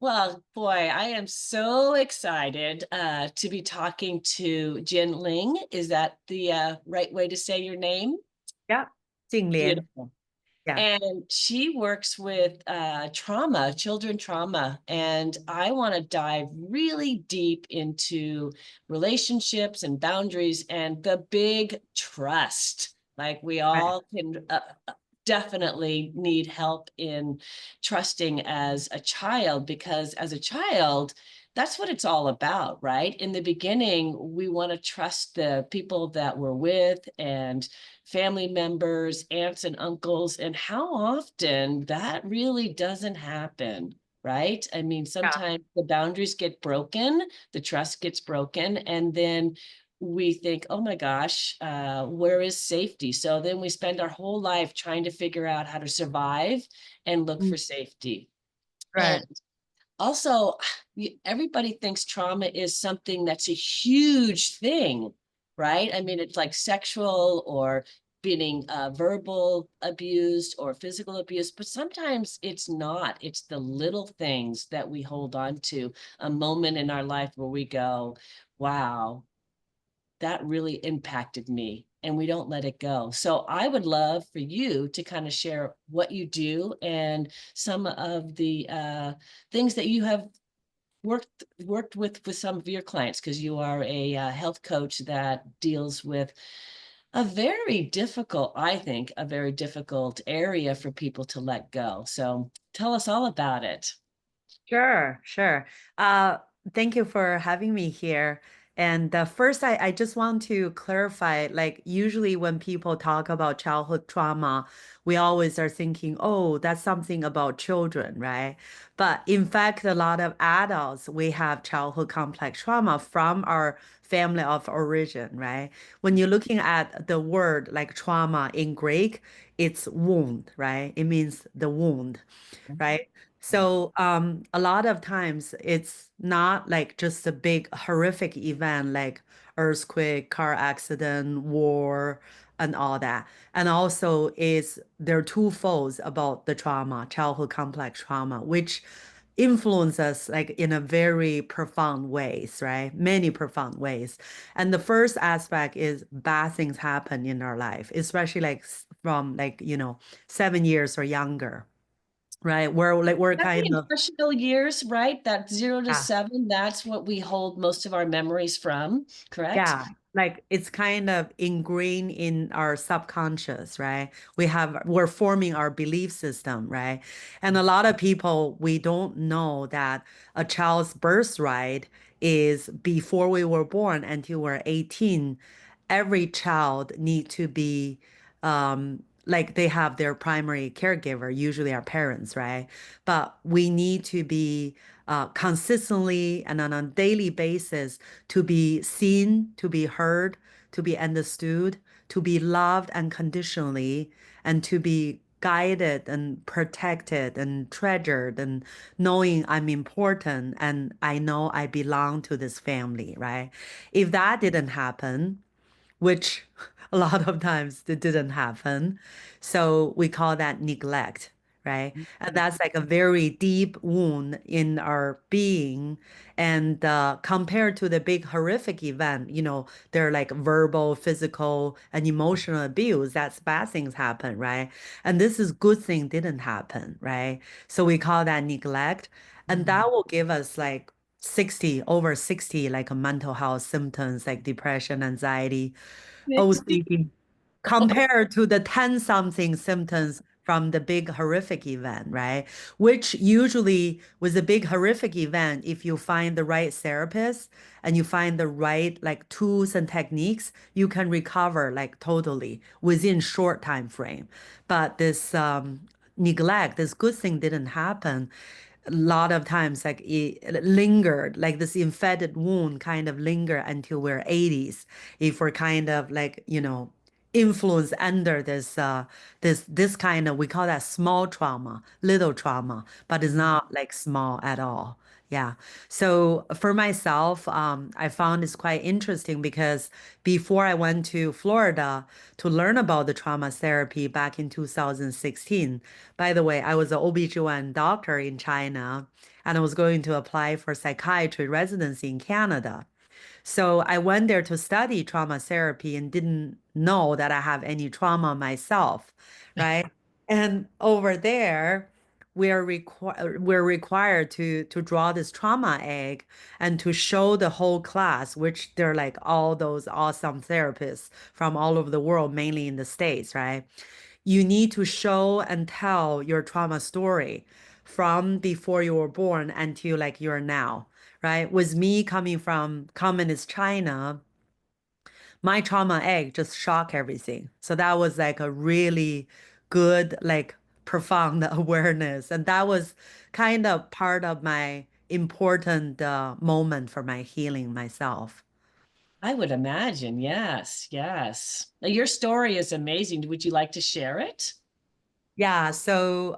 Well, boy, I am so excited to be talking to Jin Ling. Is that the right way to say your name? Yeah, Jing Lian. Beautiful. Yeah. And she works with trauma, children trauma. And I want to dive really deep into relationships and boundaries and the big trust. Like we Right. all can definitely need help in trusting as a child, because as a child, that's what it's all about, right? In the beginning, we want to trust the people that we're with and family members, aunts and uncles, and how often that really doesn't happen, right? I mean, Yeah. sometimes the boundaries get broken, the trust gets broken, and then we think, oh my gosh, where is safety? So then we spend our whole life trying to figure out how to survive and look Mm. for safety. And Right. also, everybody thinks trauma is something that's a huge thing, right? I mean, it's like sexual or being verbal abused or physical abuse, but sometimes it's not. It's the little things that we hold on to, a moment in our life where we go, wow, that really impacted me, and we don't let it go. So I would love for you to kind of share what you do and some of the things that you have worked with some of your clients, because you are a health coach that deals with a very difficult, I think, a very difficult area for people to let go. So tell us all about it. Sure, sure. Uh, Thank you for having me here. And first, I just want to clarify, like usually when people talk about childhood trauma, we always are thinking, oh, that's something about children, right? But in fact, a lot of adults, we have childhood complex trauma from our family of origin, right? When you're looking at the word like trauma in Greek, it's wound, right? It means the wound, right? So a lot of times it's not like just a big horrific event like earthquake, car accident, war, and all that. And also is there are two folds about the trauma, childhood complex trauma, which influence us like in a very profound ways, right? Many profound ways. And the first aspect is bad things happen in our life, especially like from like, 7 years or younger, right? We're That's the kind of impressionable years, right? That zero to yeah, seven, that's what we hold most of our memories from, correct? yeah, like it's kind of ingrained in our subconscious, right? We're forming our belief system, right? And a lot of people we don't know that a child's birthright is before we were born until we're 18. Every child need to be like they have their primary caregiver, usually our parents, right? But we need to be consistently and on a daily basis to be seen, to be heard, to be understood, to be loved unconditionally, and to be guided and protected and treasured and knowing I'm important and I know I belong to this family, right? If that didn't happen, which a lot of times it didn't happen. So we call that neglect, right? And that's like a very deep wound in our being. And compared to the big horrific event, they're like verbal, physical, and emotional abuse. That's bad things happen, right? And this is good thing didn't happen, right? So we call that neglect. And Mhm. that will give us like 60, over 60, like mental health symptoms like depression, anxiety, 60. OCD, compared to the 10 something symptoms from the big horrific event, right? Which usually with a big horrific event, if you find the right therapist and you find the right like tools and techniques, you can recover like totally within short time frame. But this neglect, this good thing didn't happen. A lot of times like it lingered, like this infected wound kind of linger until we're 80s if we're kind of like influence under this kind of, we call that small trauma, little trauma, but it's not like small at all. Yeah. So for myself, I found it's quite interesting because before I went to Florida to learn about the trauma therapy back in 2016, by the way, I was an OB/GYN doctor in China and I was going to apply for psychiatry residency in Canada. So I went there to study trauma therapy and didn't know that I have any trauma myself, right? And over there, we're required to draw this trauma egg and to show the whole class, which they're like all those awesome therapists from all over the world, mainly in the States, right? You need to show and tell your trauma story from before you were born until like you're now, right? With me coming from communist China, my trauma egg just shocked everything. So that was like a really good, like profound awareness. And that was kind of part of my important moment for my healing myself. I would imagine. Yes, yes. Now, your story is amazing. Would you like to share it? Yeah, so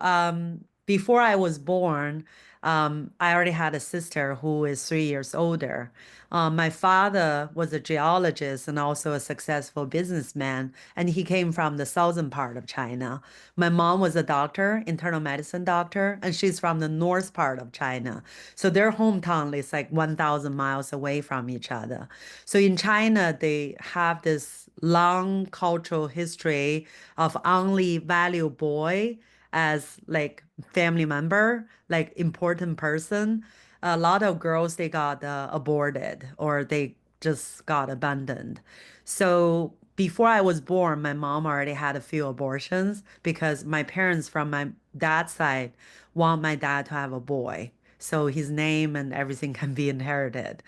before I was born, I already had a sister who is 3 years older. My father was a geologist and also a successful businessman, and he came from the southern part of China. My mom was a doctor, internal medicine doctor, and she's from the north part of China. So their hometown is like 1,000 miles away from each other. So in China, they have this long cultural history of only value boy as like family member, like important person. A lot of girls they got aborted or they just got abandoned. So before I was born, my mom already had a few abortions because my parents from my dad's side want my dad to have a boy. So his name and everything can be inherited.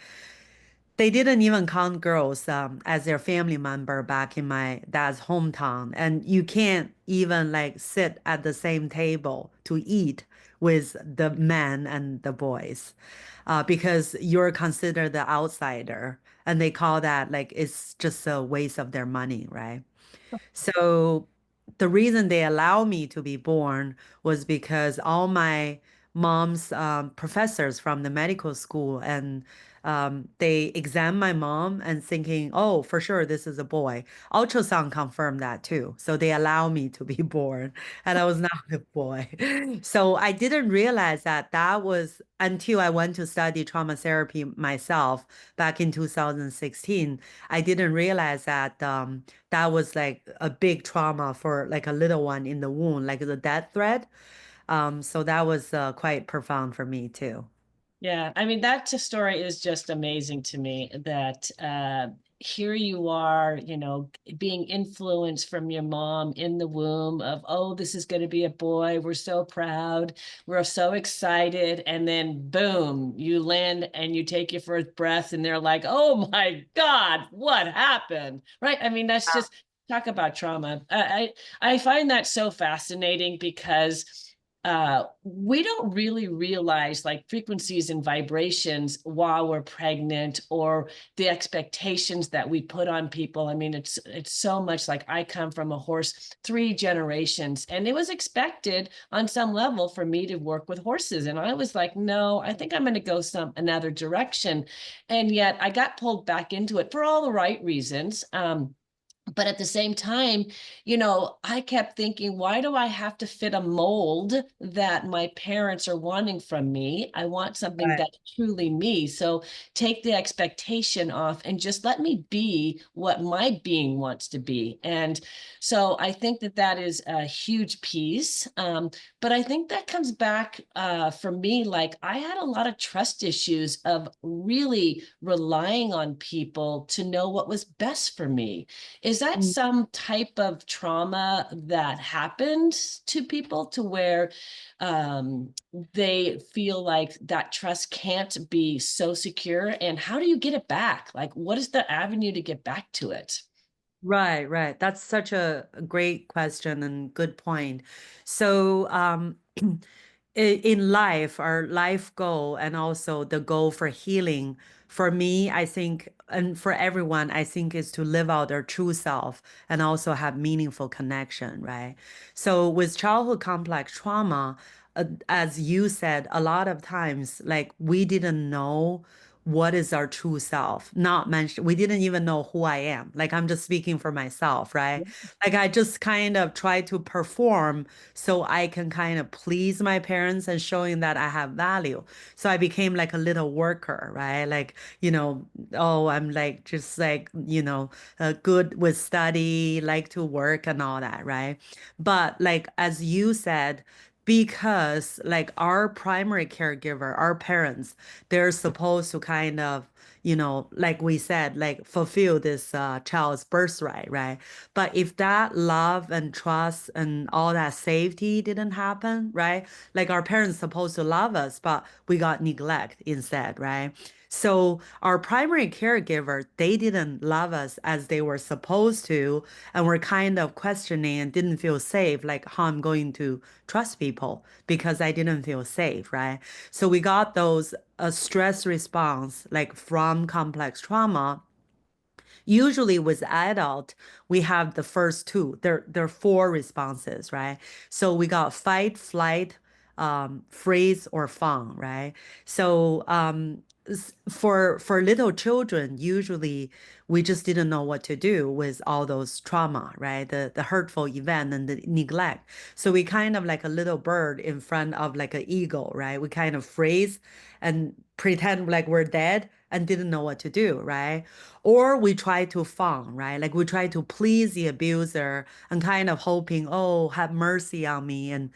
They didn't even count girls as their family member back in my dad's hometown. And you can't even like sit at the same table to eat with the men and the boys because you're considered the outsider. And they call that like it's just a waste of their money, right? So the reason they allow me to be born was because all my mom's professors from the medical school and they examined my mom and thinking, oh, for sure this is a boy. Ultrasound confirmed that too. So they allow me to be born, and I was not a boy. So I didn't realize that that was until I went to study trauma therapy myself back in 2016. I didn't realize that that was like a big trauma for like a little one in the womb, like the death threat. So that was quite profound for me too. Yeah, I mean that story is just amazing to me that here you are, being influenced from your mom in the womb of, oh, this is going to be a boy. We're so proud. We're so excited. And then boom, you land and you take your first breath and they're like, oh my God, what happened? Right? I mean, that's just talk about trauma. I find that so fascinating because we don't really realize like frequencies and vibrations while we're pregnant or the expectations that we put on people. I mean, it's so much like I come from a horse 3 generations, and it was expected on some level for me to work with horses. And I was like, no, I think I'm going to go some another direction. And yet I got pulled back into it for all the right reasons. But at the same time, I kept thinking, why do I have to fit a mold that my parents are wanting from me? I want something Right. that's truly me. So take the expectation off and just let me be what my being wants to be. And so I think that that is a huge piece. But I think that comes back for me, like I had a lot of trust issues of really relying on people to know what was best for me. Is that Mm. some type of trauma that happened to people to where they feel like that trust can't be so secure? And how do you get it back? Like, what is the avenue to get back to it? Right, right. That's such a great question and good point. So, in life, our life goal and also the goal for healing for me, I think, and for everyone, I think is to live out their true self and also have meaningful connection, right? So with childhood complex trauma, as you said, a lot of times, like we didn't know what is our true self. Not mention, we didn't even know who I am. Like I'm just speaking for myself, right? Like I just kind of try to perform so I can kind of please my parents and showing that I have value. So I became like a little worker, right? Like, oh, I'm like just like, good with study, like to work and all that, right? But like as you said, because like our primary caregiver, our parents, they're supposed to kind of, like we said, like fulfill this child's birthright, right? But if that love and trust and all that safety didn't happen, right? Like our parents supposed to love us, but we got neglect instead, right? So our primary caregiver, they didn't love us as they were supposed to, and we're kind of questioning and didn't feel safe, like how I'm going to trust people because I didn't feel safe, right? So we got those stress response like from complex trauma. Usually with adult, we have the first two. There are four responses, right? So we got fight, flight, freeze, or fawn, right? So for little children, usually we just didn't know what to do with all those trauma, right? The hurtful event and the neglect. So we kind of like a little bird in front of like an eagle, right? We kind of freeze and pretend like we're dead and didn't know what to do, right? Or we try to fawn, right? Like we try to please the abuser and kind of hoping, oh, have mercy on me and,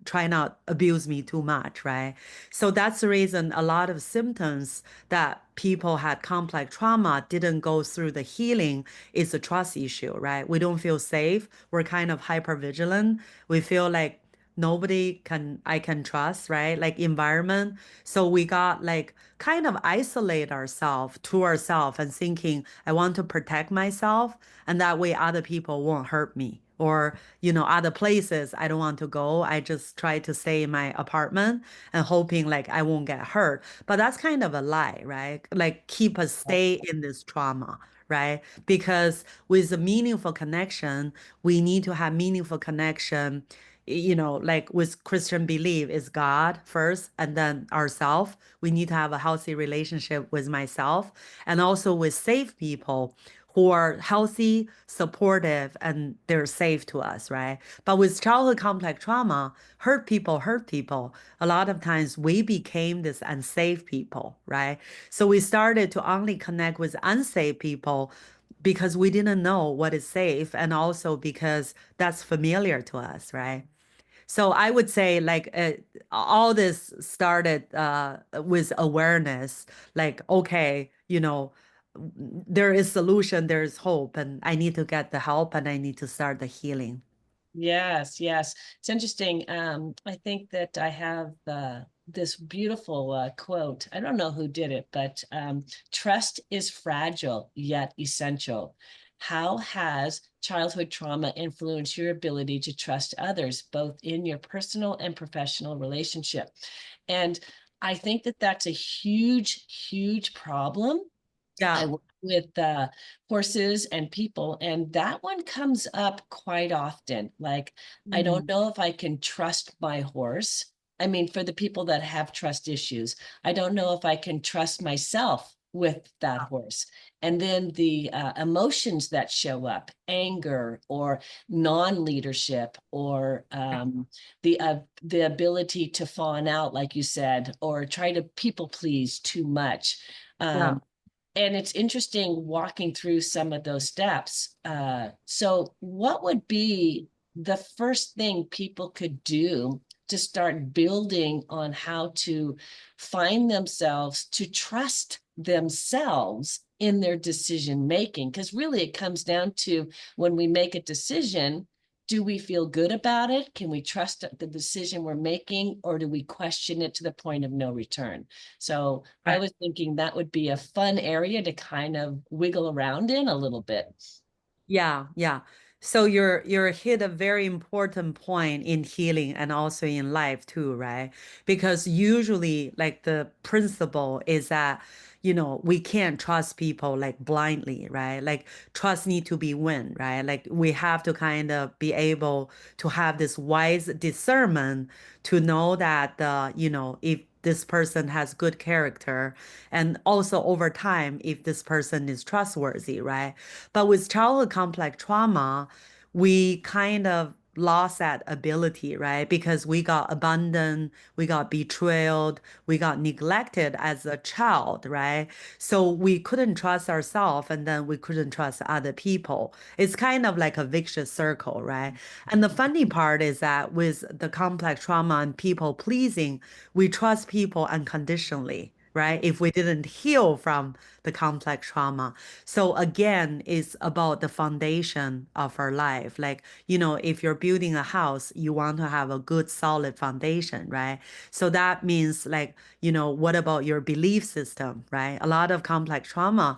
try not abuse me too much, right? So that's the reason a lot of symptoms that people had complex trauma didn't go through the healing is a trust issue, right? We don't feel safe. We're kind of hyper vigilant. We feel like nobody can I can trust, right? Like environment. So we got like kind of isolate ourselves to ourselves and thinking, I want to protect myself and that way other people won't hurt me. Or, other places I don't want to go. I just try to stay in my apartment and hoping like I won't get hurt. But that's kind of a lie, right? Like keep us stay in this trauma, right? Because with a meaningful connection, we need to have meaningful connection, like with Christian belief is God first and then ourself. We need to have a healthy relationship with myself and also with safe people who are healthy, supportive, and they're safe to us, right? But with childhood complex trauma, hurt people. A lot of times we became this unsafe people, right? So we started to only connect with unsafe people because we didn't know what is safe and also because that's familiar to us, right? So I would say like all this started with awareness, like, okay, there is solution, there is hope, and I need to get the help and I need to start the healing. Yes, yes. It's interesting. I think that I have this beautiful quote. I don't know who did it, but trust is fragile yet essential. How has childhood trauma influenced your ability to trust others, both in your personal and professional relationship? And I think that that's a huge, huge problem. I Yeah. work with horses and people, and that one comes up quite often. Like, I don't Mm. know if I can trust my horse. I mean, for the people that have trust issues, I don't know if I can trust myself with that horse. And then the emotions that show up, anger or non-leadership, or the ability to fawn out, like you said, or try to people please too much. Yeah. Um, and it's interesting walking through some of those steps. So what would be the first thing people could do to start building on how to find themselves, to trust themselves in their decision making? Because really it comes down to, when we make a decision, do we feel good about it? Can we trust the decision we're making, or do we question it to the point of no return? So I Right. was thinking that would be a fun area to kind of wiggle around in a little bit. Yeah, yeah. So you're hit a very important point in healing and also in life too, right? Because usually like the principle is that, we can't trust people like blindly, right? Like trust need to be win, right? Like we have to kind of be able to have this wise discernment to know that if this person has good character and also over time if this person is trustworthy, right? But with childhood complex trauma, we kind of lost that ability, right? Because we got abandoned, we got betrayed, we got neglected as a child, right? So we couldn't trust ourselves and then we couldn't trust other people. It's kind of like a vicious circle, right? And the funny part is that with the complex trauma and people pleasing, we trust people unconditionally. Right? If we didn't heal from the complex trauma. So again, it's about the foundation of our life. Like, if you're building a house, you want to have a good, solid foundation, right? So that means like, what about your belief system, right? A lot of complex trauma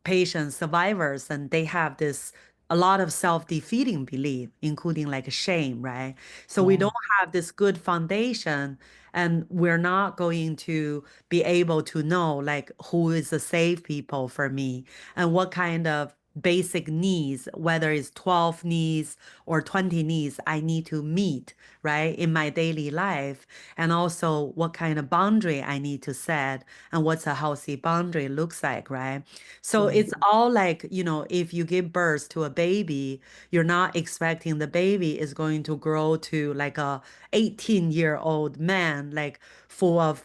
patients, survivors, and they have this a lot of self-defeating belief, including like shame, right? So we Yeah. don't have this good foundation and we're not going to be able to know like who is the safe people for me and what kind of basic needs, whether it's 12 needs or 20 needs I need to meet, right, in my daily life. And also what kind of boundary I need to set and what's a healthy boundary looks like, right? So Yeah. it's all like, if you give birth to a baby, you're not expecting the baby is going to grow to like a 18-year-old man, like full of,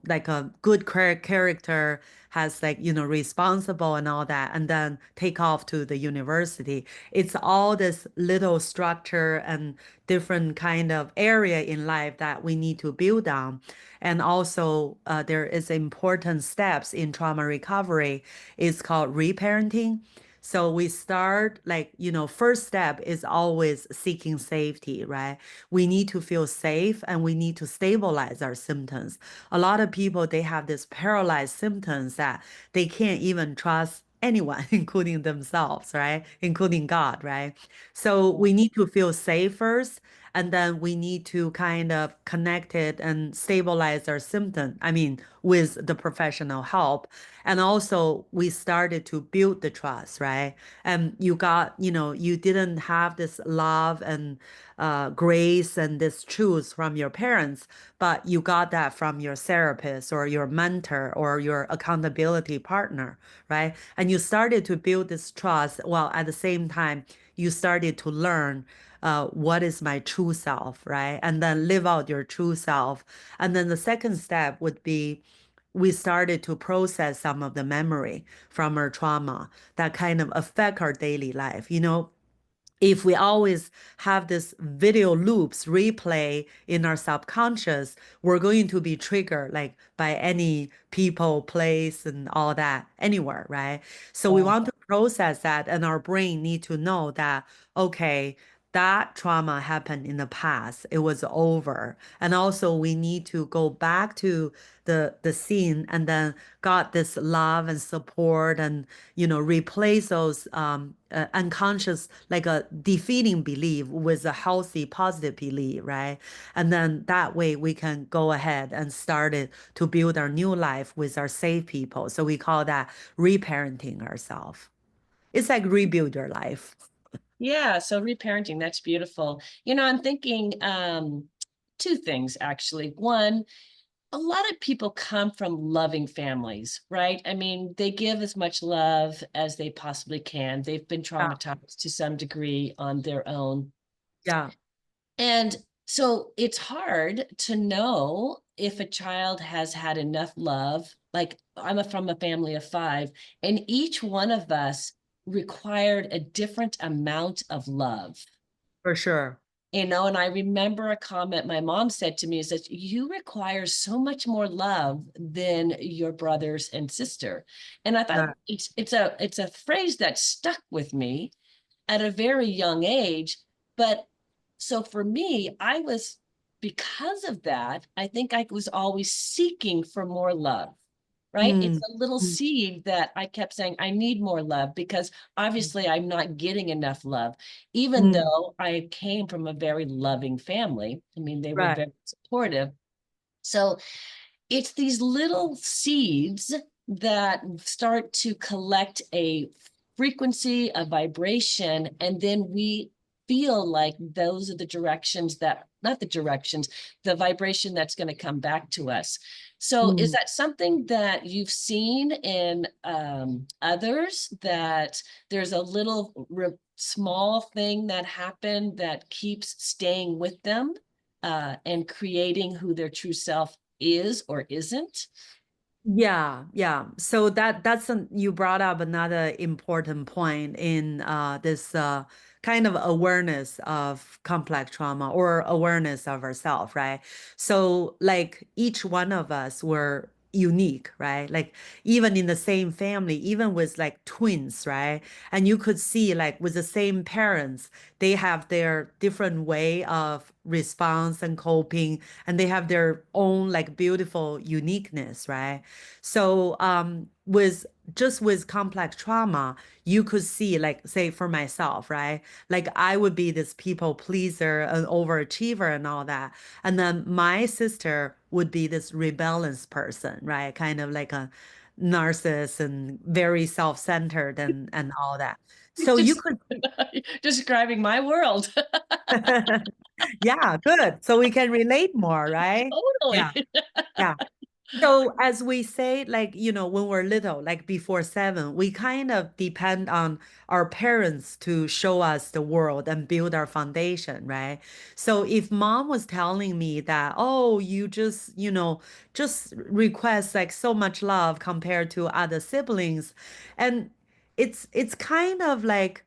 like a good character, has like, responsible and all that, and then take off to the university. It's all this little structure and different kind of area in life that we need to build on. And also, there is important steps in trauma recovery. It's called reparenting. So we start like, first step is always seeking safety, right? We need to feel safe and we need to stabilize our symptoms. A lot of people, they have this paralyzed symptoms that they can't even trust anyone, including themselves, right? Including God, right? So we need to feel safe first, and then we need to kind of connect it and stabilize our symptom. I mean, with the professional help. And also we started to build the trust, right? And you didn't have this love and grace and this truth from your parents, but you got that from your therapist or your mentor or your accountability partner, right? And you started to build this trust while at the same time you started to learn what is my true self, right? And then live out your true self. And then the second step would be we started to process some of the memory from our trauma that kind of affect our daily life. If we always have this video loops replay in our subconscious, we're going to be triggered like by any people, place, and all that anywhere, right? So we Yeah. want to process that, and our brain need to know that, okay, that trauma happened in the past. It was over. And also we need to go back to the scene and then got this love and support and replace those unconscious like a defeating belief with a healthy positive belief, right? And then that way we can go ahead and start it to build our new life with our safe people. So we call that reparenting ourselves. It's like rebuild your life. Yeah, so reparenting, that's beautiful. I'm thinking two things actually. One, a lot of people come from loving families, right? I mean, they give as much love as they possibly can. They've been Yeah, traumatized to some degree on their own. yeah, And so it's hard to know if a child has had enough love. Like from a family of five, and each one of us required a different amount of love. for sure. And I remember a comment my mom said to me is that you require so much more love than your brothers and sister. And I thought Yeah, it's a phrase that stuck with me at a very young age. But so for me, because of that, I think I was always seeking for more love. right? It's Mm, a little mm, seed that I kept saying, I need more love because obviously I'm not getting enough love, even mm. though I came from a very loving family. I mean, they were Right. very supportive. So it's these little seeds that start to collect a frequency, a vibration, and then we feel like those are the directions that, not the directions, the vibration that's going to come back to us. So is Mm. that something that you've seen in others, that there's a little small thing that happened that keeps staying with them and creating who their true self is or isn't? Yeah, yeah. So you brought up another important point in this kind of awareness of complex trauma or awareness of ourselves, right? So like each one of us were unique, right? Like even in the same family, even with like twins, right? And you could see like with the same parents, they have their different way of response and coping, and they have their own like beautiful uniqueness, right? So with complex trauma, you could see like say for myself, right? Like I would be this people pleaser, an overachiever and all that. And then my sister would be this rebellious person, right? Kind of like a narcissist and very self-centered and all that. So you Just could describing my world. yeah, good. So we can relate more, right? Yeah. Totally. Yeah. So as we say, like, when we're little, like before 7, we kind of depend on our parents to show us the world and build our foundation, right? So if mom was telling me that, oh, you just request like so much love compared to other siblings, and it's kind of like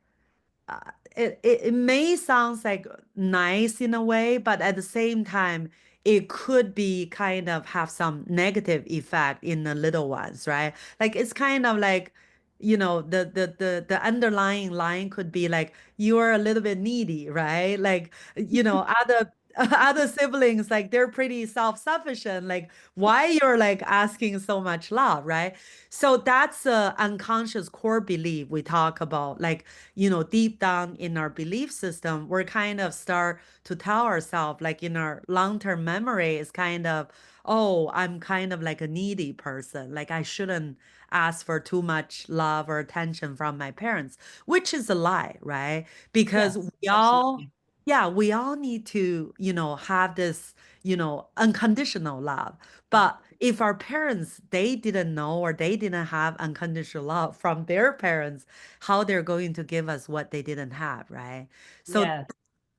uh, it may sound like nice in a way, but at the same time, it could be kind of have some negative effect in the little ones, right? Like it's kind of like, the underlying line could be like you're a little bit needy, right? Like, other other siblings, like they're pretty self-sufficient. Like, why you're like asking so much love, right? So that's a unconscious core belief we talk about. Like, deep down in our belief system, we're kind of start to tell ourselves, like in our long-term memory, is kind of, oh, I'm kind of like a needy person. Like I shouldn't ask for too much love or attention from my parents, which is a lie, right? Because Yes, absolutely. we all need to, have this, unconditional love. But if our parents, they didn't know or they didn't have unconditional love from their parents, how they're going to give us what they didn't have, right? So Yes.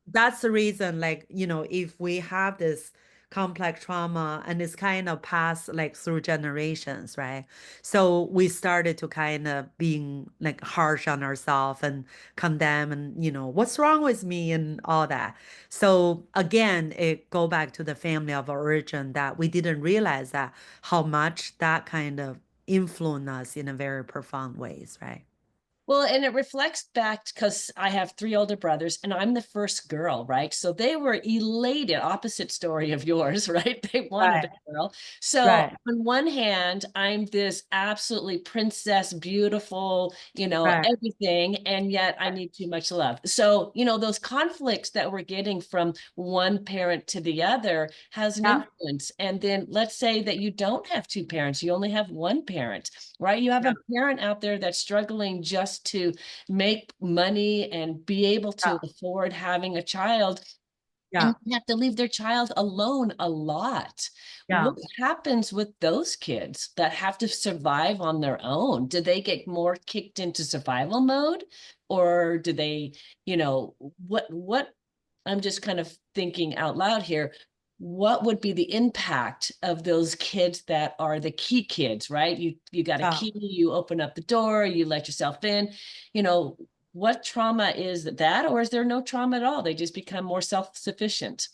that's the reason, like, if we have this complex trauma and it's kind of passed like through generations, right? So we started to kind of being like harsh on ourselves and condemn and, what's wrong with me and all that. So again, it go back to the family of origin that we didn't realize that how much that kind of influenced us in a very profound ways, right? Well, and it reflects back because I have 3 older brothers and I'm the first girl, right? So they were elated, opposite story of yours, right? They wanted Right, a girl. So right, on one hand, I'm this absolutely princess, beautiful, right. everything, and yet I need too much love. So, those conflicts that we're getting from one parent to the other has an Yeah, influence. And then let's say that you don't have two parents, you only have one parent, right? You have yeah, a parent out there that's struggling just to make money and be able to afford having a child, and yeah, have to leave their child alone a lot. yeah, What happens with those kids that have to survive on their own? Do they get more kicked into survival mode, or do they, what I'm just kind of thinking out loud here. What would be the impact of those kids that are the key kids, right? You got a yeah. key, you open up the door, you let yourself in. You know, what trauma is that, or is there no trauma at all? They just become more self-sufficient.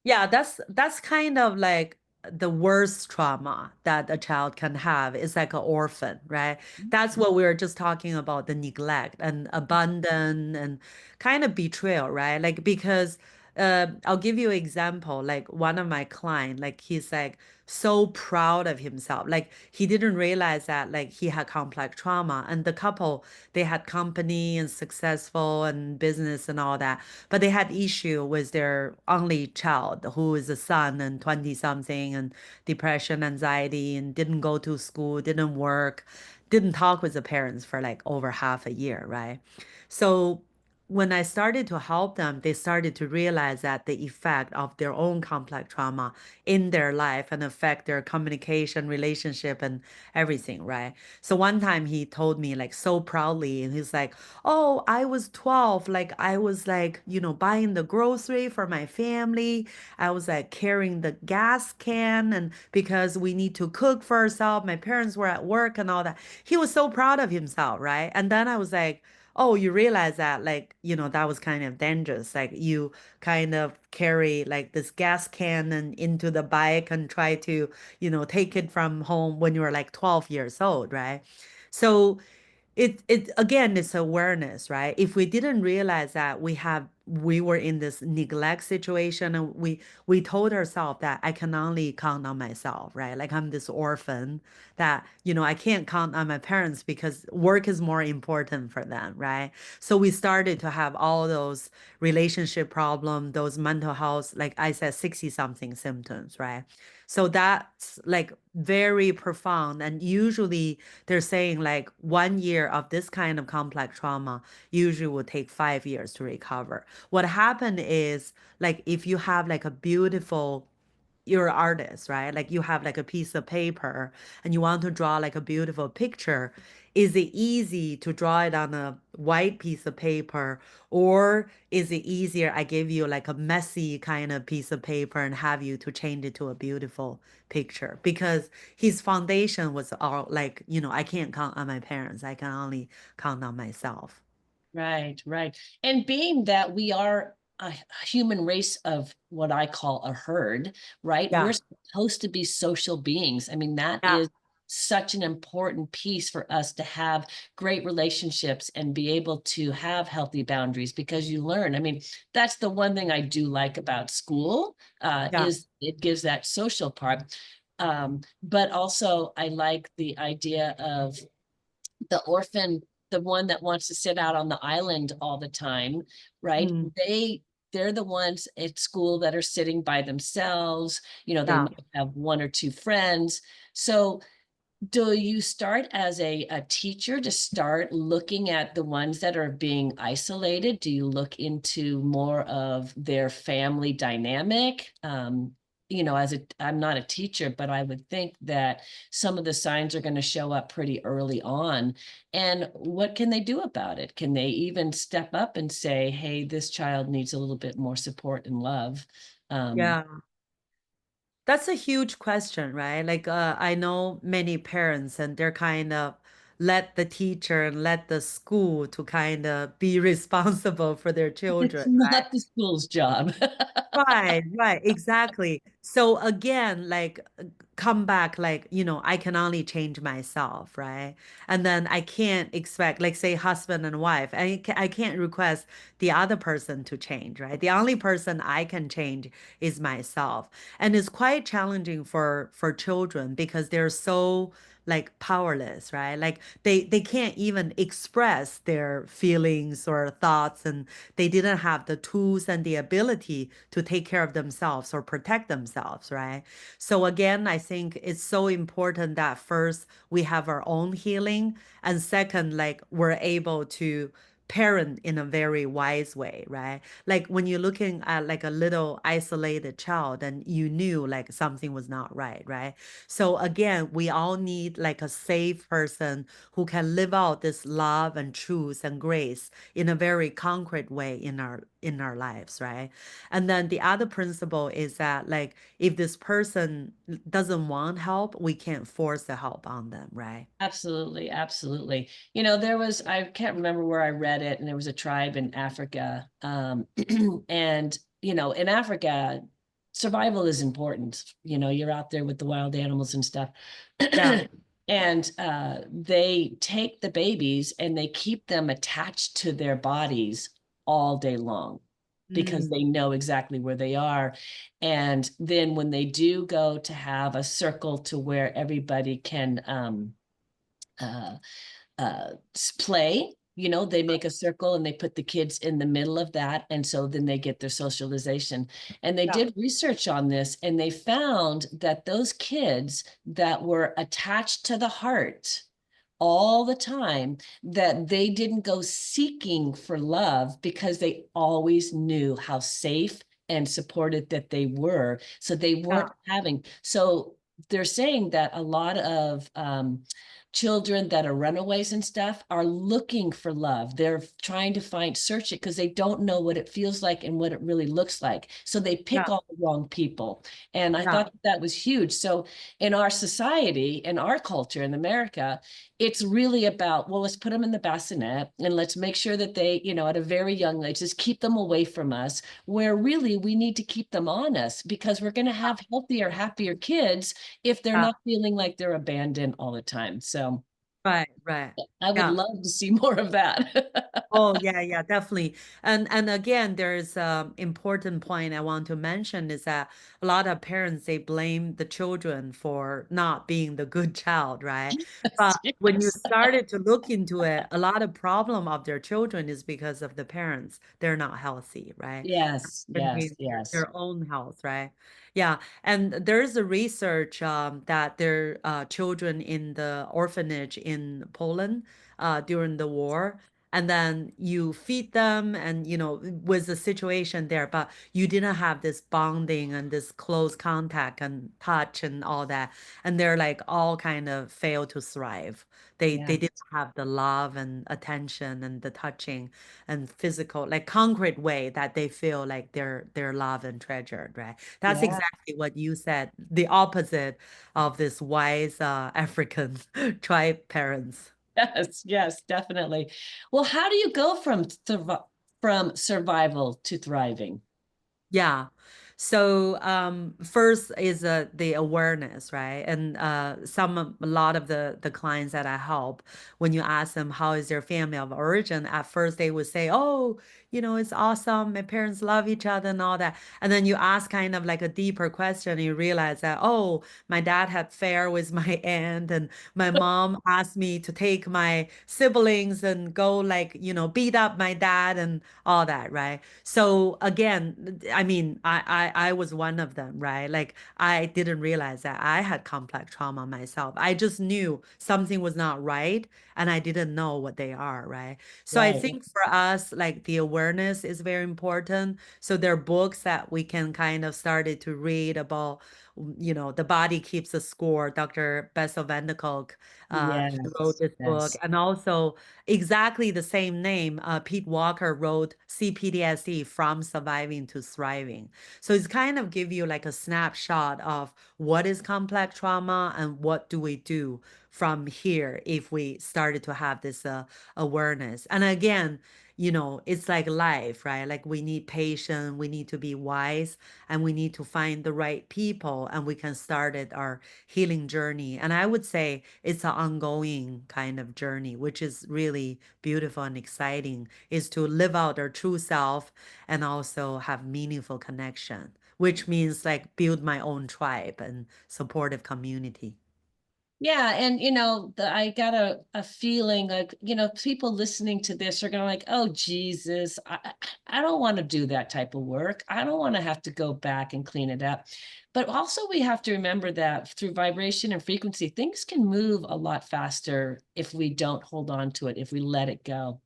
Yeah, that's kind of like the worst trauma that a child can have is like an orphan, right? That's what we were just talking about, the neglect and abandon and kind of betrayal, right? Like because I'll give you an example. Like one of my client, like he's like so proud of himself. Like he didn't realize that like he had complex trauma. And the couple, they had company and successful and business and all that, but they had issue with their only child, who is a son and 20 something, and depression, anxiety, and didn't go to school, didn't work, didn't talk with the parents for like over half a year, right? So when I started to help them, they started to realize that the effect of their own complex trauma in their life and affect their communication, relationship, and everything, right? So one time he told me like so proudly, and he's like, "Oh, I was 12, like I was like, buying the grocery for my family. I was like carrying the gas can and because we need to cook for ourselves. My parents were at work and all that." He was so proud of himself, right? And then I was like, oh, you realize that like, that was kind of dangerous. Like you kind of carry like this gas can and into the bike and try to, take it from home when you were like 12 years old, right? So it again, it's awareness, right? If we didn't realize that we were in this neglect situation, and we told ourselves that I can only count on myself, right? Like I'm this orphan that, I can't count on my parents because work is more important for them, right? So we started to have all those relationship problem, those mental health, like I said, 60 something symptoms, right? So that's like very profound. And usually they're saying like 1 year of this kind of complex trauma usually will take 5 years to recover. What happened is like if you have like a beautiful, you're an artist, right? Like you have like a piece of paper and you want to draw like a beautiful picture. Is it easy to draw it on a white piece of paper, or is it easier I give you like a messy kind of piece of paper and have you to change it to a beautiful picture? Because his foundation was all like, I can't count on my parents. I can only count on myself. Right, right. And being that we are a human race of what I call a herd, right? We're Yeah. supposed to be social beings. I mean, that Yeah. is such an important piece for us to have great relationships and be able to have healthy boundaries because you learn. I mean, that's the one thing I do like about school, Yeah. is it gives that social part. But also I like the idea of the orphan, the one that wants to sit out on the island all the time, right? Mm, They're the ones at school that are sitting by themselves. They yeah. might have one or two friends. So do you start as a teacher to start looking at the ones that are being isolated? Do you look into more of their family dynamic? I'm not a teacher, but I would think that some of the signs are going to show up pretty early on. And what can they do about it? Can they even step up and say, hey, this child needs a little bit more support and love? Um, Yeah. That's a huge question, right? Like, I know many parents and they're kind of let the teacher and let the school to kind of be responsible for their it's children, right? not the school's job. Right, right, exactly. So again, like come back, like, I can only change myself, right? And then I can't expect, like, say, husband and wife, I can't request the other person to change, right? The only person I can change is myself. And it's quite challenging for children because they're so like powerless, right? Like they can't even express their feelings or thoughts, and they didn't have the tools and the ability to take care of themselves or protect themselves, right? So again, I think it's so important that first we have our own healing, and second, like we're able to parent in a very wise way, right? Like when you're looking at like a little isolated child and you knew like something was not right, right? So again, we all need like a safe person who can live out this love and truth and grace in a very concrete way in our lives, right? And then the other principle is that like if this person doesn't want help, we can't force the help on them, right? Absolutely, absolutely. I can't remember where I read it, and there was a tribe in Africa. And, in Africa, survival is important. You're out there with the wild animals and stuff. Yeah. And they take the babies and they keep them attached to their bodies all day long. because Mm. they know exactly where they are. And then when they do go to have a circle to where everybody can uh, play, they make a circle and they put the kids in the middle of that. And so then they get their socialization. And they Yeah. did research on this and they found that those kids that were attached to the heart all the time, that they didn't go seeking for love because they always knew how safe and supported that they were. So they Yeah. weren't having, so they're saying that a lot of children that are runaways and stuff are looking for love. They're trying to search it because they don't know what it feels like and what it really looks like. So they pick Yeah. all the wrong people. And I Yeah. thought that was huge. So in our society, in our culture in America, it's really about, well, let's put them in the bassinet and let's make sure that they, at a very young age, just keep them away from us, where really we need to keep them on us because we're going to have healthier, happier kids if they're Yeah. not feeling like they're abandoned all the time. So Right. Right. I would Yeah. love to see more of that. Oh, yeah, yeah, definitely. And again, there's important point I want to mention is that a lot of parents they blame the children for not being the good child, right? But when you Yes. started to look into it, a lot of problem of their children is because of the parents. They're not healthy, right? Yes, yes, Maintain yes. their own health, right? Yeah, and there's a research that there children in the orphanage in Poland during the war, and then you feed them, and was the situation there, but you didn't have this bonding and this close contact and touch and all that, and they're like all kind of fail to thrive. They Yes, didn't have the love and attention and the touching and physical, like concrete way that they feel like they're loved and treasured, right? That's yeah. exactly what you said, the opposite of this wise African tribe parents. Yes, yes, definitely. Well, how do you go from survival to thriving? Yeah. So first is the awareness, right? And a lot of the clients that I help, when you ask them how is their family of origin, at first they would say, "Oh, it's awesome. My parents love each other and all that." And then you ask kind of like a deeper question, and you realize that, oh, my dad had affair with my aunt, and my mom asked me to take my siblings and go like, beat up my dad and all that, right? So again, I mean, I was one of them, right? Like I didn't realize that I had complex trauma myself. I just knew something was not right and I didn't know what they are, right? So I Right. think for us, like the awareness is very important. So there are books that we can kind of started to read about, the body keeps a score. Dr. Bessel van der Kolk, he wrote Yes, this book, yes. and also exactly the same name. Pete Walker wrote CPTSD from surviving to thriving. So it's kind of give you like a snapshot of what is complex trauma and what do we do from here if we started to have this awareness. And again, it's like life, right? Like we need patience, we need to be wise, and we need to find the right people, and we can start at our healing journey. And I would say it's an ongoing kind of journey, which is really beautiful and exciting, is to live out our true self and also have meaningful connection, which means like build my own tribe and supportive community. Yeah, and I got a feeling like, people listening to this are gonna like, oh Jesus, I don't want to do that type of work. I don't want to have to go back and clean it up. But also we have to remember that through vibration and frequency, things can move a lot faster if we don't hold on to it, if we let it go.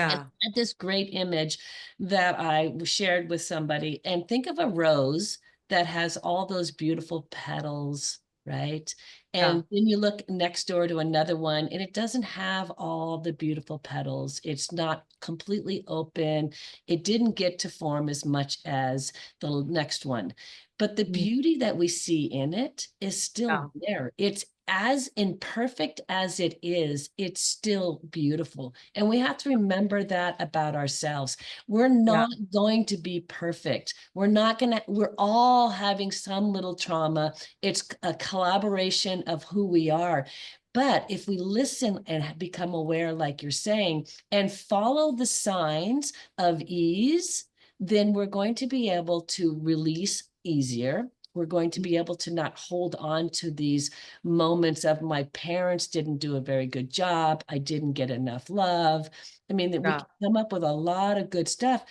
And Yeah, I had this great image that I shared with somebody. And think of a rose that has all those beautiful petals, right? yeah, And then you look next door to another one, and it doesn't have all the beautiful petals. It's not completely open. It didn't get to form as much as the next one. But the mm, beauty that we see in it is still yeah, there. It's as imperfect as it is, it's still beautiful. And we have to remember that about ourselves. We're yeah, not going to be perfect. We're not going to, we're all having some little trauma. It's a collaboration of who we are. But if we listen and become aware, like you're saying, and follow the signs of ease, then we're going to be able to release easier. We're going to be able to not hold on to these moments of my parents didn't do a very good job. I didn't get enough love. I mean, that we Yeah, can come up with a lot of good stuff,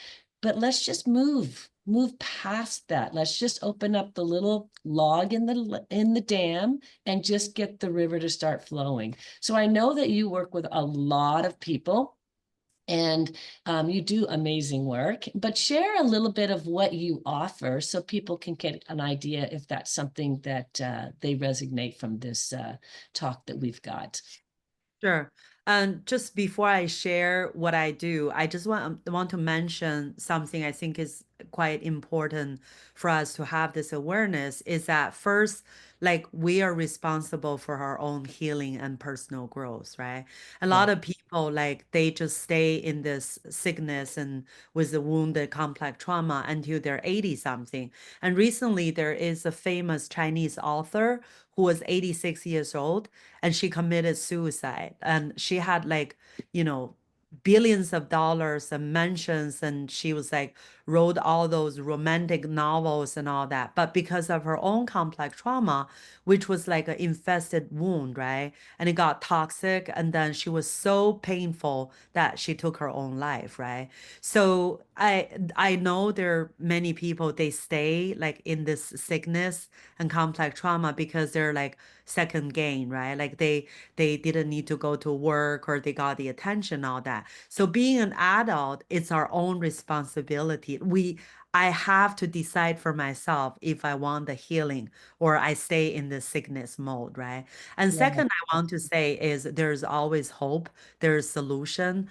but let's just move past that. Let's just open up the little log in the dam and just get the river to start flowing. So I know that you work with a lot of people and you do amazing work, but share a little bit of what you offer so people can get an idea if that's something that they resonate from this talk that we've got. sure. And just before I share what I do, I just want to mention something I think is quite important for us to have this awareness is that first, like we are responsible for our own healing and personal growth, right? A Yeah, lot of people like they just stay in this sickness and with the wounded complex trauma until they're 80 something. And recently there is a famous Chinese author who was 86 years old and she committed suicide and she had like you know billions of dollars and mansions and she was like wrote all those romantic novels and all that but because of her own complex trauma which was like an infested wound, right, and it got toxic and then she was so painful that she took her own life, right? So I know there are many people they stay like in this sickness and complex trauma because they're like second gain, right? Like they didn't need to go to work or they got the attention, all that. So being an adult, it's our own responsibility. I have to decide for myself if I want the healing or I stay in the sickness mode, right? And yeah, second, I want to say is there's always hope, there's solution.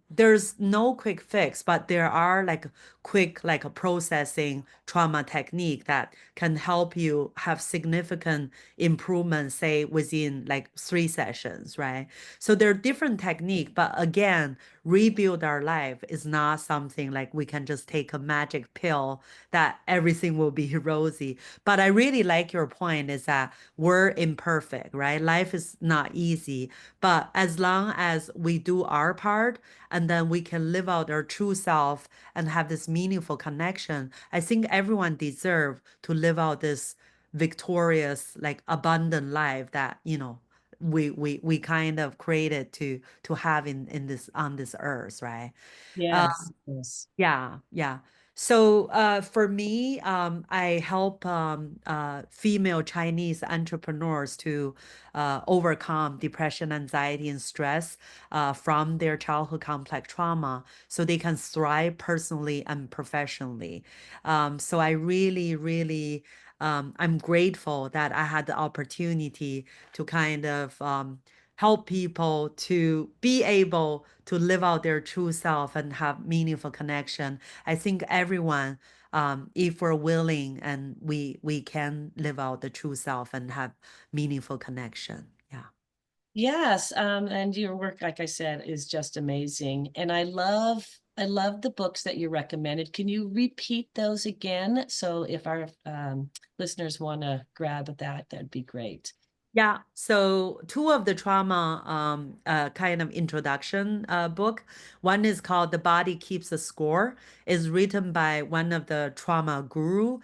There's no quick fix, but there are like quick like a processing trauma technique that can help you have significant improvement, say within like 3 sessions, right? So there are different technique, but again, rebuild our life is not something like we can just take a magic pill that everything will be rosy. But I really like your point is that we're imperfect, right? Life is not easy, but as long as we do our part and then we can live out our true self and have this meaningful connection, I think everyone deserve to live out this victorious, like abundant life that, we kind of created to have in this on this earth, right? Uh, yes, yes. yeah, yeah. So for me, I help female Chinese entrepreneurs to overcome depression, anxiety, and stress from their childhood complex trauma so they can thrive personally and professionally. So I really, really, I'm grateful that I had the opportunity to kind of help people to be able to live out their true self and have meaningful connection. I think everyone, if we're willing and we can live out the true self and have meaningful connection. Yeah. Yes, and your work, like I said, is just amazing. And I love the books that you recommended. Can you repeat those again? So if our listeners want to grab that, that'd be great. Yeah, so two of the trauma kind of introduction book. One is called The Body Keeps a Score. Is written by one of the trauma guru.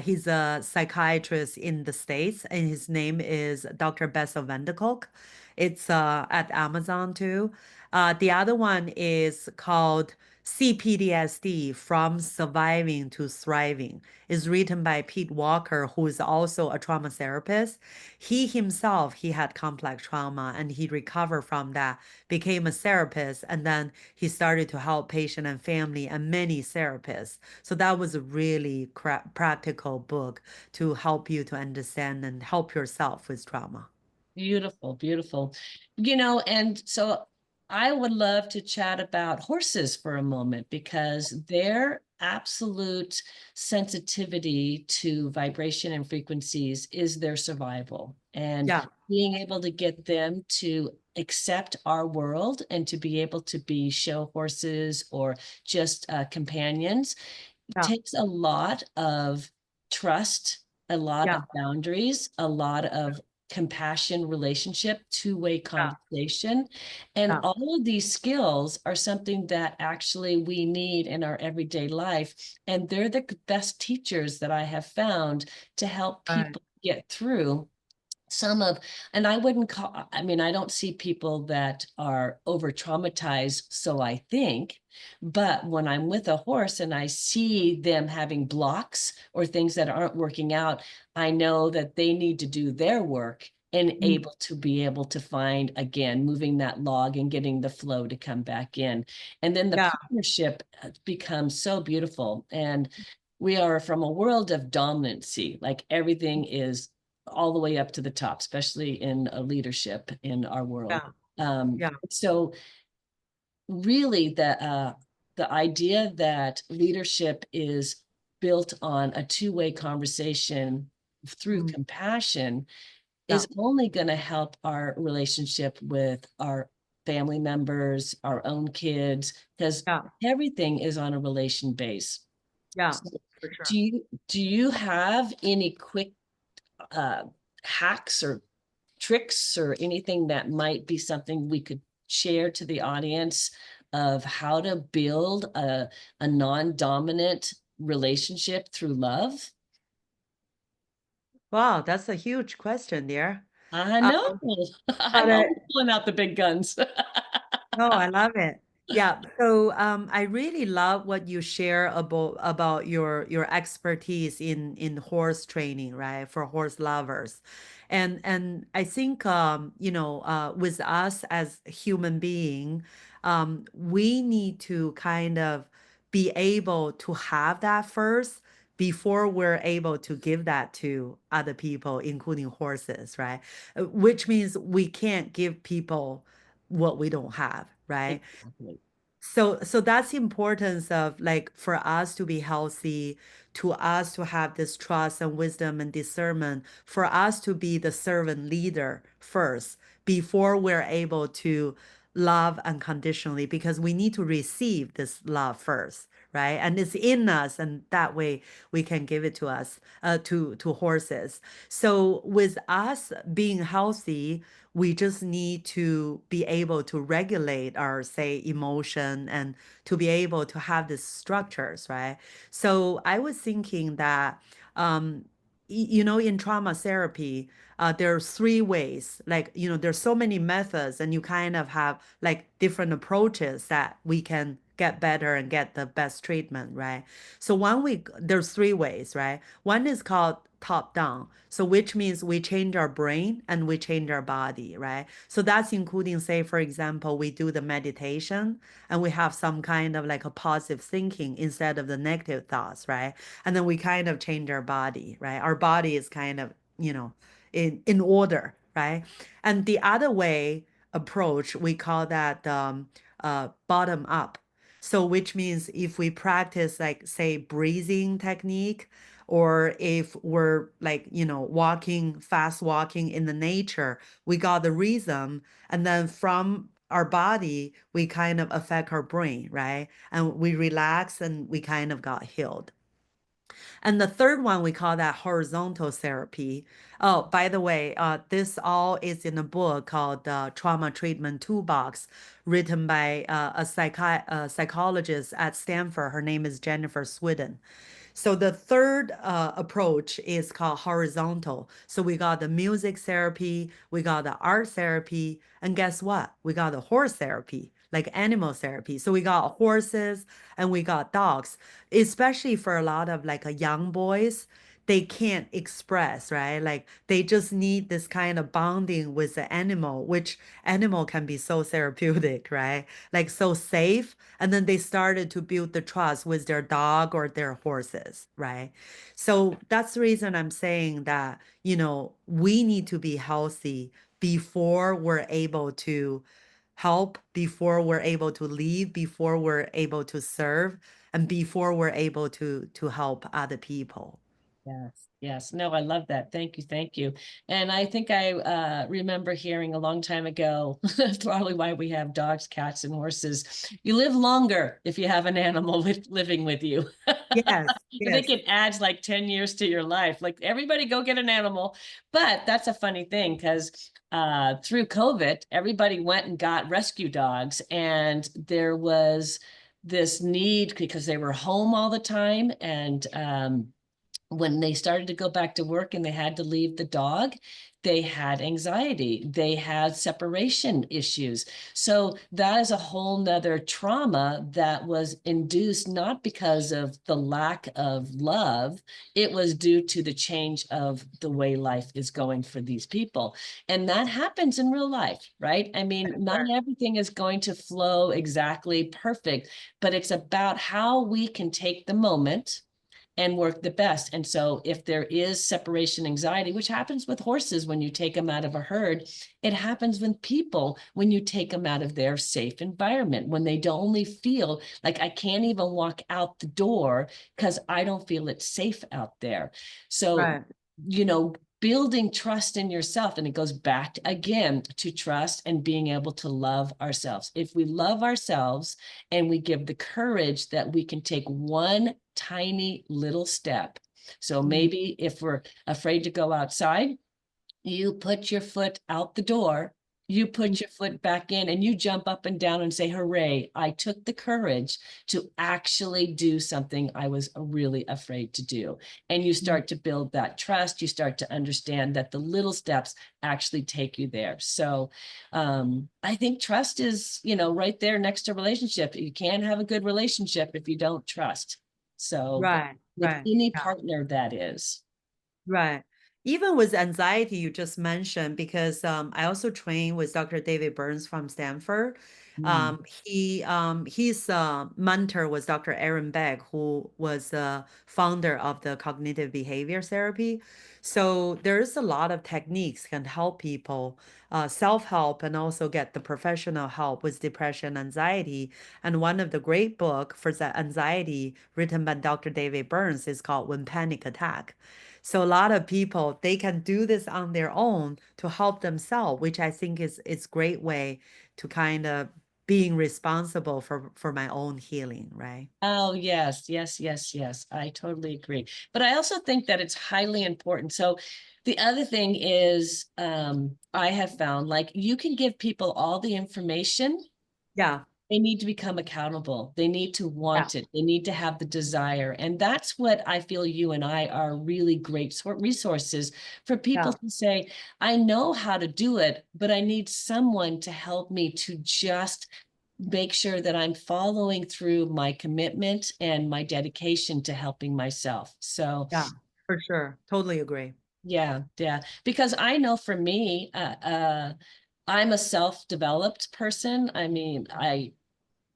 He's a psychiatrist in the States, and his name is Dr. Bessel van der Kolk. It's at Amazon too. The other one is called CPTSD From Surviving to Thriving. Is written by Pete Walker, who is also a trauma therapist. He himself, he had complex trauma and he recovered from that, became a therapist, and then he started to help patient and family and many therapists. So that was a really practical book to help you to understand and help yourself with trauma. Beautiful, beautiful. And so I would love to chat about horses for a moment because their absolute sensitivity to vibration and frequencies is their survival. And Yeah, being able to get them to accept our world and to be able to be show horses or just companions yeah, takes a lot of trust, a lot yeah, of boundaries, a lot of compassion relationship, two-way Yeah. conversation. And Yeah. all of these skills are something that actually we need in our everyday life. And they're the best teachers that I have found to help Right. people get through some of, and I wouldn't call, I mean, I don't see people that are over traumatized, so I think, but when I'm with a horse and I see them having blocks or things that aren't working out, I know that they need to do their work and Mm. be able to find again, moving that log and getting the flow to come back in. And then the Yeah. partnership becomes so beautiful. And we are from a world of dominancy, like everything is all the way up to the top, especially in leadership in our world. Yeah. Um, Yeah. so really the idea that leadership is built on a two-way conversation through Mm. compassion Yeah. is only going to help our relationship with our family members, our own kids, because Yeah. everything is on a relation base. Yeah. So For sure. do you have any quick uh, hacks or tricks or anything that might be something we could share to the audience of how to build a non-dominant relationship through love? Wow, that's a huge question there. I Um, know. but I'm always pulling out the big guns. No, I love it. Yeah. So I really love what you share about your expertise in horse training, right? For horse lovers. And I think with us as human being, we need to kind of be able to have that first before we're able to give that to other people, including horses, right? Which means we can't give people what we don't have, right? Exactly. So that's the importance of like for us to be healthy, to us to have this trust and wisdom and discernment, for us to be the servant leader first before we're able to love unconditionally, because we need to receive this love first, right? And it's in us, and that way we can give it to us, to horses. So with us being healthy, we just need to be able to regulate our, say, emotion and to be able to have these structures, right? So I was thinking that, in trauma therapy, there's three ways. Like, there's so many methods, and you kind of have like different approaches that we can get better and get the best treatment, right? So there's three ways, right? One is called top down. So which means we change our brain and we change our body, right? So that's including, say, for example, we do the meditation and we have some kind of like a positive thinking instead of the negative thoughts, right? And then we kind of change our body, right? Our body is kind of, in order, right? And the other way approach, we call that bottom up. So which means if we practice like say breathing technique, or if we're like, fast walking in the nature, we got the rhythm. And then from our body, we kind of affect our brain, right? And we relax and we kind of got healed. And the third one, we call that horizontal therapy. Oh, by the way, this all is in a book called Trauma Treatment Toolbox, written by a psychologist at Stanford. Her name is Jennifer Sweden. So the third approach is called horizontal. So we got the music therapy, we got the art therapy, and guess what? We got the horse therapy, like animal therapy. So we got horses and we got dogs, especially for a lot of like a young boys. They can't express, right? Like they just need this kind of bonding with the animal, which animal can be so therapeutic, right? Like so safe. And then they started to build the trust with their dog or their horses, right? So that's the reason I'm saying that, we need to be healthy before we're able to help, before we're able to leave, before we're able to serve, and before we're able to help other people. Yes, yes. No, I love that. Thank you, thank you. And I think I remember hearing a long time ago, probably why we have dogs, cats, and horses. You live longer if you have an animal living with you. Yes, I think yes. it adds like 10 years to your life. Like everybody go get an animal. But that's a funny thing because through COVID, everybody went and got rescue dogs, and there was this need because they were home all the time, and when they started to go back to work and they had to leave the dog, they had anxiety, they had separation issues. So that is a whole nother trauma that was induced not because of the lack of love, it was due to the change of the way life is going for these people. And that happens in real life, right? I mean, not Sure. everything is going to flow exactly perfect, but it's about how we can take the moment and work the best. And so if there is separation anxiety, which happens with horses when you take them out of a herd, it happens with people when you take them out of their safe environment, when they don't only feel like I can't even walk out the door because I don't feel it's safe out there. So, Right. building trust in yourself, and it goes back again to trust and being able to love ourselves. If we love ourselves and we give the courage that we can take one tiny little step. So Mm, maybe if we're afraid to go outside, you put your foot out the door, you mm, put your foot back in, and you jump up and down and say, hooray, I took the courage to actually do something I was really afraid to do. And you mm. start to build that trust. You start to understand that the little steps actually take you there. So I think trust is, right there next to relationship. You can't have a good relationship if you don't trust. So Right, with right. any Yeah. partner, that is. Right. Even with anxiety, you just mentioned, because I also train with Dr. David Burns from Stanford. Mm. His mentor was Dr. Aaron Beck, who was the founder of the cognitive behavior therapy. So there's a lot of techniques can help people self-help and also get the professional help with depression, anxiety. And one of the great book for the anxiety written by Dr. David Burns is called When Panic Attack. So a lot of people they can do this on their own to help themselves, which I think is great way to kind of being responsible for my own healing, right? Oh, yes, yes, yes, yes. I totally agree. But I also think that it's highly important. So the other thing is, I have found like you can give people all the information. Yeah, They need to become accountable. They need to yeah, want it. They need to have the desire. And that's what I feel you and I are really great resources for people yeah, to say, I know how to do it, but I need someone to help me to just make sure that I'm following through my commitment and my dedication to helping myself. So, yeah, for sure. Totally agree. yeah, yeah. Because I know for me, I'm a self-developed person. I mean,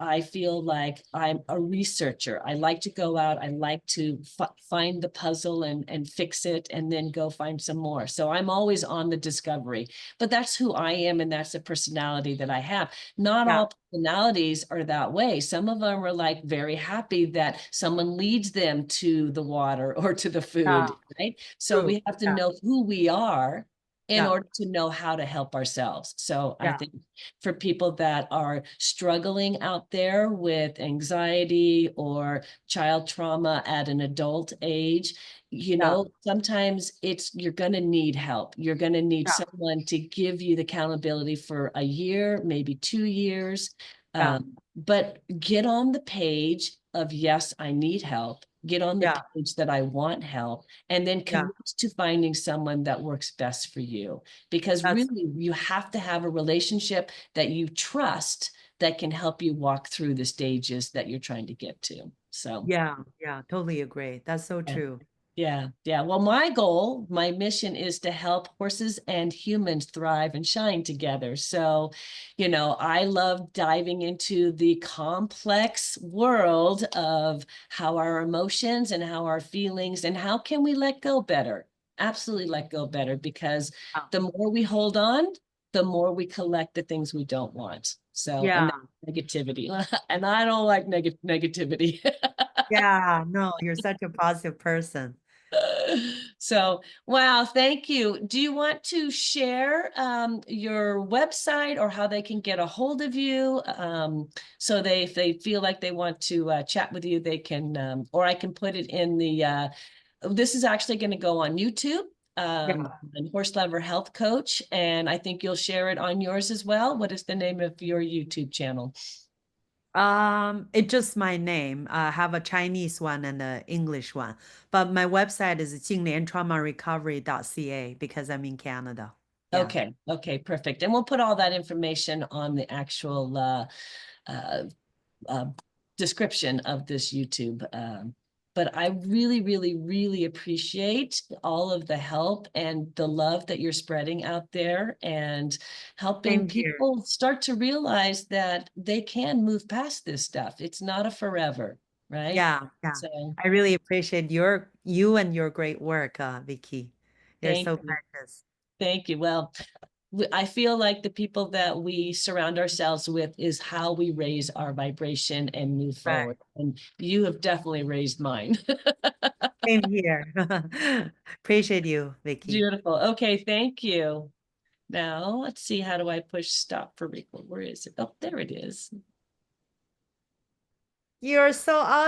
I feel like I'm a researcher. I like to go out. I like to find the puzzle and fix it and then go find some more. So I'm always on the discovery, but that's who I am. And that's the personality that I have. Not Yeah, all personalities are that way. Some of them are like very happy that someone leads them to the water or to the yeah, food, right? So true. we have to Yeah, know who we are in yeah, order to know how to help ourselves. So I yeah, think for people that are struggling out there with anxiety or child trauma at an adult age, yeah, sometimes you're going to need help. You're going to need yeah, someone to give you the accountability for a year, maybe 2 years. yeah, But get on the page of, yes, I need help. Get on the yeah. page that I want help, and then Yeah. commit to finding someone that works best for you. Because That's really, you have to have a relationship that you trust that can help you walk through the stages that you're trying to get to. So, yeah, yeah, totally agree. That's so yeah. true. Yeah, yeah. Well, my goal, my mission is to help horses and humans thrive and shine together. So, I love diving into the complex world of how our emotions and how our feelings and how can we let go better? Absolutely let go better, because Yeah. the more we hold on, the more we collect the things we don't want. So, and Yeah. that's negativity. And I don't like negativity. Yeah, no, you're such a positive person. So, wow, thank you. Do you want to share your website or how they can get a hold of you? So if they feel like they want to chat with you, they can, or I can put it in the, this is actually going to go on YouTube, Yeah. and Horse Lover Health Coach, and I think you'll share it on yours as well. What is the name of your YouTube channel? It's just my name. I have a Chinese one and an English one. But my website is jingliantraumarecovery.ca because I'm in Canada. Yeah. Okay, okay, perfect. And we'll put all that information on the actual uh, uh, description of this YouTube. But I really, really, really appreciate all of the help and the love that you're spreading out there and helping Same here. people start to realize that they can move past this stuff. It's not a forever, right? Yeah, yeah. So I really appreciate you and your great work, Vicky. You're thank so you. precious. Thank you. Well, I feel like the people that we surround ourselves with is how we raise our vibration and move Right. forward. And you have definitely raised mine. Same here. Appreciate you, Vicky. Beautiful. Okay, thank you. Now, let's see, how do I push stop for record? Where is it? Oh, there it is. You're so awesome.